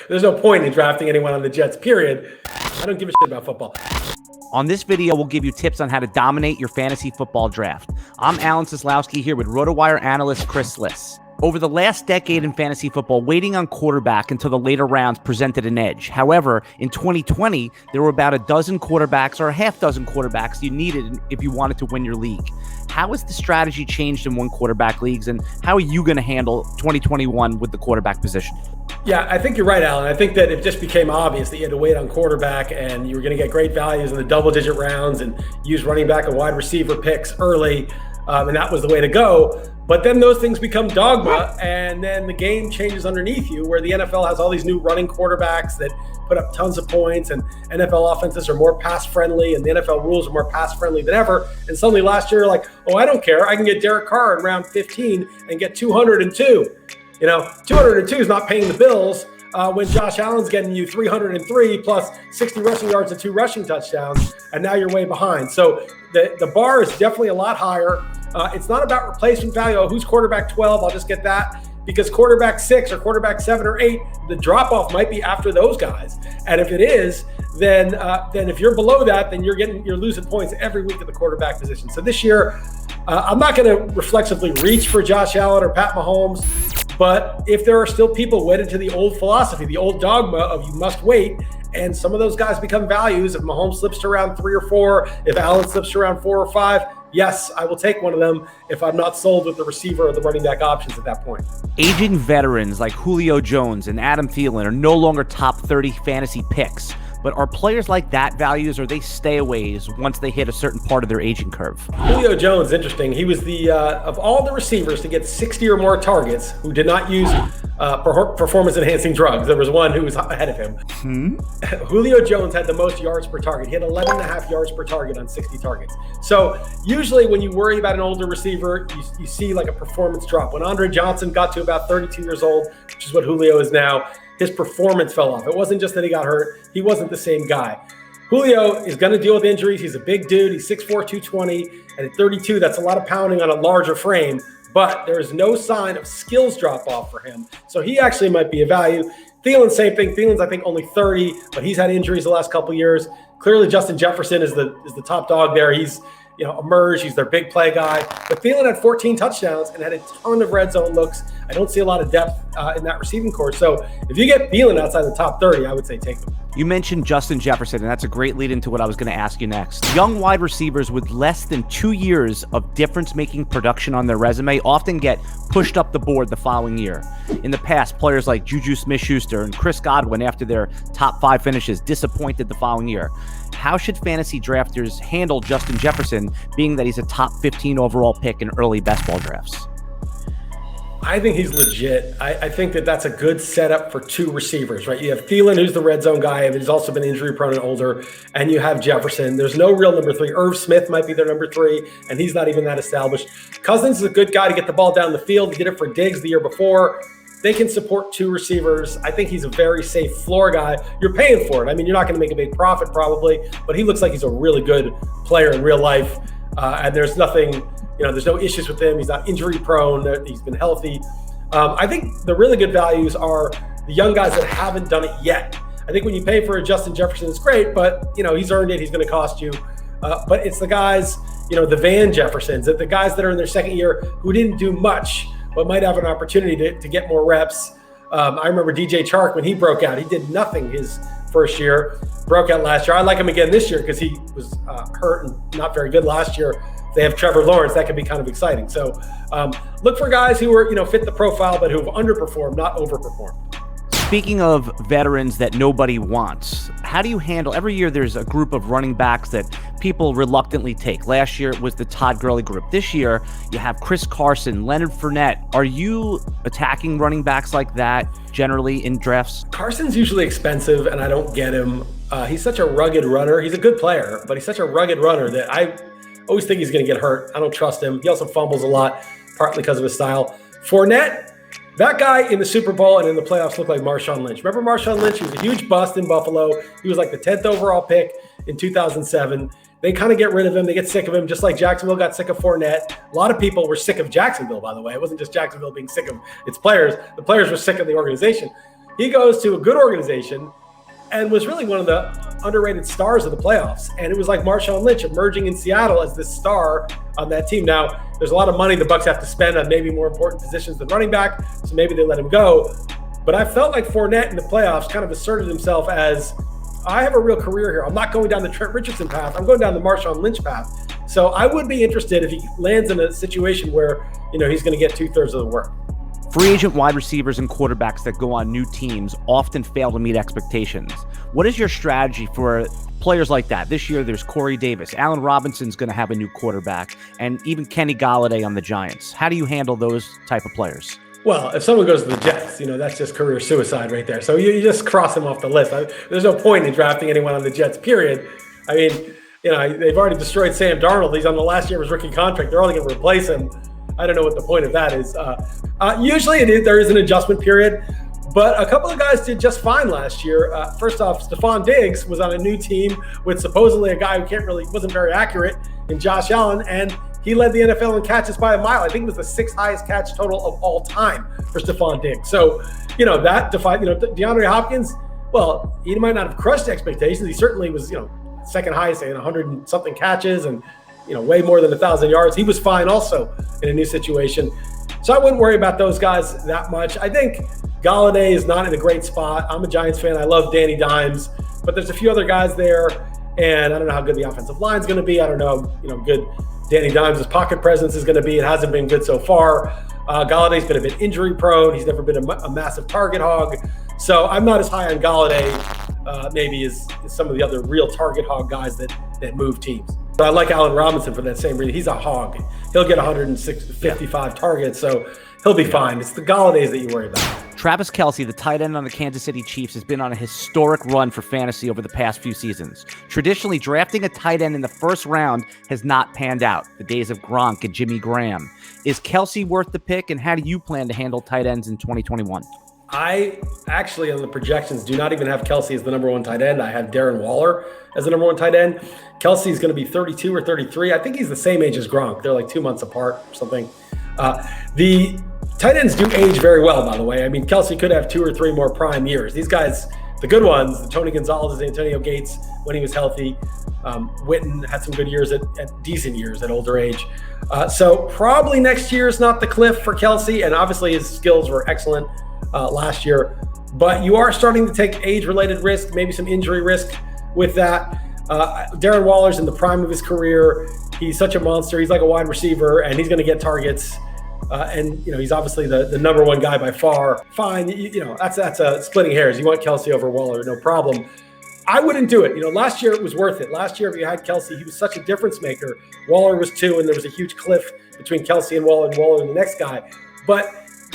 there's no point in drafting anyone on the Jets, period. I don't give a shit about football. On this video, we'll give you tips on how to dominate your fantasy football draft. I'm Alan Seslowsky here with Rotowire analyst Liss. Over the last decade in fantasy football, waiting on quarterback until the later rounds presented an edge. However, in 2020, there were about a dozen quarterbacks or a half dozen quarterbacks you needed if you wanted to win your league. How has the strategy changed in one quarterback leagues, and how are you going to handle 2021 with the quarterback position? Yeah, I think you're right, Alan. I think that it just became obvious that you had to wait on quarterback and you were going to get great values in the double-digit rounds and use running back and wide receiver picks early, and that was the way to go. But then those things become dogma, and then the game changes underneath you, where the NFL has all these new running quarterbacks that put up tons of points, and NFL offenses are more pass-friendly, and the NFL rules are more pass-friendly than ever. And suddenly last year, like, oh, I don't care. I can get Derek Carr in round 15 and get 202. 202 is not paying the bills when Josh Allen's getting you 303 plus 60 rushing yards and 2 rushing touchdowns, and now you're way behind. So the bar is definitely a lot higher. It's not about replacement value. Oh, who's quarterback 12? I'll just get that. Because quarterback 6 or quarterback 7 or 8, the drop-off might be after those guys. And if it is, then if you're below that, then you're losing points every week at the quarterback position. So this year, I'm not going to reflexively reach for Josh Allen or Pat Mahomes. But if there are still people wedded to the old philosophy, the old dogma of you must wait, and some of those guys become values, if Mahomes slips to around 3 or 4, if Allen slips to around 4 or 5, yes, I will take one of them if I'm not sold with the receiver or the running back options at that point. Aging veterans like Julio Jones and Adam Thielen are no longer top 30 fantasy picks. But are players like that values, or they stayaways once they hit a certain part of their aging curve? Julio Jones, interesting. He was the of all the receivers to get 60 or more targets who did not use performance-enhancing drugs. There was one who was ahead of him. Julio Jones had the most yards per target. He had 11.5 yards per target on 60 targets. So usually when you worry about an older receiver, you see like a performance drop. When Andre Johnson got to about 32 years old, which is what Julio is now, his performance fell off. It wasn't just that he got hurt. He wasn't the same guy. Julio is going to deal with injuries. He's a big dude. He's 6'4", 220. And at 32, that's a lot of pounding on a larger frame. But there is no sign of skills drop off for him. So he actually might be a value. Thielen, same thing. Thielen's, I think, only 30, but he's had injuries the last couple of years. Clearly, Justin Jefferson is the top dog there. He's emerged. He's their big play guy. But Thielen had 14 touchdowns and had a ton of red zone looks. I don't see a lot of depth in that receiving corps. So if you get Thielen outside the top 30, I would say take him. You mentioned Justin Jefferson, and that's a great lead into what I was going to ask you next. Young wide receivers with less than 2 years of difference-making production on their resume often get pushed up the board the following year. In the past, players like Juju Smith-Schuster and Chris Godwin, after their top 5 finishes, disappointed the following year. How should fantasy drafters handle Justin Jefferson, being that he's a top 15 overall pick in early best ball drafts? I think he's legit. I think that's a good setup for 2 receivers, right? You have Thielen, who's the red zone guy, but he's also been injury prone and older, and you have Jefferson. There's no real number 3. Irv Smith might be their number 3, and he's not even that established. Cousins is a good guy to get the ball down the field. He did it for Diggs the year before. They can support 2 receivers. I think he's a very safe floor guy. You're paying for it. I mean, you're not going to make a big profit probably, but he looks like he's a really good player in real life, and there's nothing. There's no issues with him. He's not injury prone. He's been healthy. I think the really good values are the young guys that haven't done it yet. I think when you pay for a Justin Jefferson, it's great, but he's earned it. He's going to cost you. But it's the guys, the Van Jeffersons, the guys that are in their second year who didn't do much, but might have an opportunity to get more reps. I remember DJ Chark when he broke out. He did nothing his first year, broke out last year. I like him again this year because he was hurt and not very good last year. They have Trevor Lawrence. That could be kind of exciting. So look for guys who are, fit the profile, but who have underperformed, not overperformed. Speaking of veterans that nobody wants, how do you handle, every year there's a group of running backs that people reluctantly take. Last year it was the Todd Gurley group. This year you have Chris Carson, Leonard Fournette. Are you attacking running backs like that generally in drafts? Carson's usually expensive and I don't get him. He's such a rugged runner. He's a good player, but he's such a rugged runner that I always think he's going to get hurt. I don't trust him. He also fumbles a lot, partly because of his style. Fournette, that guy in the Super Bowl and in the playoffs looked like Marshawn Lynch. Remember Marshawn Lynch? He was a huge bust in Buffalo. He was like the 10th overall pick in 2007. They kind of get rid of him. They get sick of him, just like Jacksonville got sick of Fournette. A lot of people were sick of Jacksonville, by the way. It wasn't just Jacksonville being sick of its players. The players were sick of the organization. He goes to a good organization and was really one of the underrated stars of the playoffs. And it was like Marshawn Lynch emerging in Seattle as this star on that team. Now, there's a lot of money the Bucs have to spend on maybe more important positions than running back, so maybe they let him go. But I felt like Fournette in the playoffs kind of asserted himself as, I have a real career here. I'm not going down the Trent Richardson path. I'm going down the Marshawn Lynch path. So I would be interested if he lands in a situation where, he's going to get 2/3 of the work. Free agent wide receivers and quarterbacks that go on new teams often fail to meet expectations. What is your strategy for players like that? This year, there's Corey Davis. Allen Robinson's going to have a new quarterback, and even Kenny Golladay on the Giants. How do you handle those type of players? Well, if someone goes to the Jets, that's just career suicide right there. So you just cross them off the list. There's no point in drafting anyone on the Jets, period. I mean, they've already destroyed Sam Darnold. He's on the last year of his rookie contract. They're only going to replace him. I don't know what the point of that is. Usually there is an adjustment period, but a couple of guys did just fine last year. First off, Stephon Diggs was on a new team with supposedly a guy who wasn't very accurate in Josh Allen, and he led the NFL in catches by a mile. I think it was the 6th highest catch total of all time for Stephon Diggs. So, that defied, DeAndre Hopkins, well, he might not have crushed expectations. He certainly was, second highest in 100 and something catches and, way more than 1,000 yards. He was fine also in a new situation. So I wouldn't worry about those guys that much. I think Golladay is not in a great spot. I'm a Giants fan. I love Danny Dimes, but there's a few other guys there, and I don't know how good the offensive line is going to be. I don't know, good Danny Dimes' pocket presence is going to be. It hasn't been good so far. Galladay's been a bit injury prone. He's never been a massive target hog. So I'm not as high on Golladay maybe as some of the other real target hog guys that move teams. But I like Allen Robinson for that same reason. He's a hog. He'll get 155 targets, so he'll be fine. It's the Galladays that you worry about. Travis Kelce, the tight end on the Kansas City Chiefs, has been on a historic run for fantasy over the past few seasons. Traditionally, drafting a tight end in the first round has not panned out. The days of Gronk and Jimmy Graham. Is Kelce worth the pick, and how do you plan to handle tight ends in 2021? I actually, on the projections, do not even have Kelce as the number one tight end. I have Darren Waller as the number one tight end. Kelce is going to be 32 or 33. I think he's the same age as Gronk. They're like 2 months apart or something. The tight ends do age very well, by the way. I mean, Kelce could have 2 or 3 more prime years. These guys, the good ones, the Tony Gonzalez, Antonio Gates, when he was healthy. Witten had some good years at decent years at older age. So probably next year is not the cliff for Kelce, and obviously his skills were excellent last year. But you are starting to take age-related risk, maybe some injury risk with that. Darren Waller's in the prime of his career. He's such a monster. He's like a wide receiver, and he's going to get targets. And he's obviously the number one guy by far. Fine, that's splitting hairs. You want Kelce over Waller, no problem. I wouldn't do it. Last year it was worth it. Last year if you had Kelce, he was such a difference maker. Waller was 2, and there was a huge cliff between Kelce and Waller and the next guy. But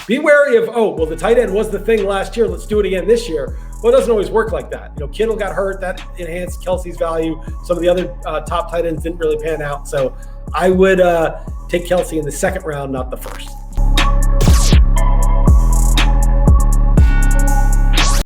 be wary of, the tight end was the thing last year. Let's do it again this year. Well, it doesn't always work like that. Kittle got hurt. That enhanced Kelce's value. Some of the other top tight ends didn't really pan out. So I would take Kelce in the second round, not the first.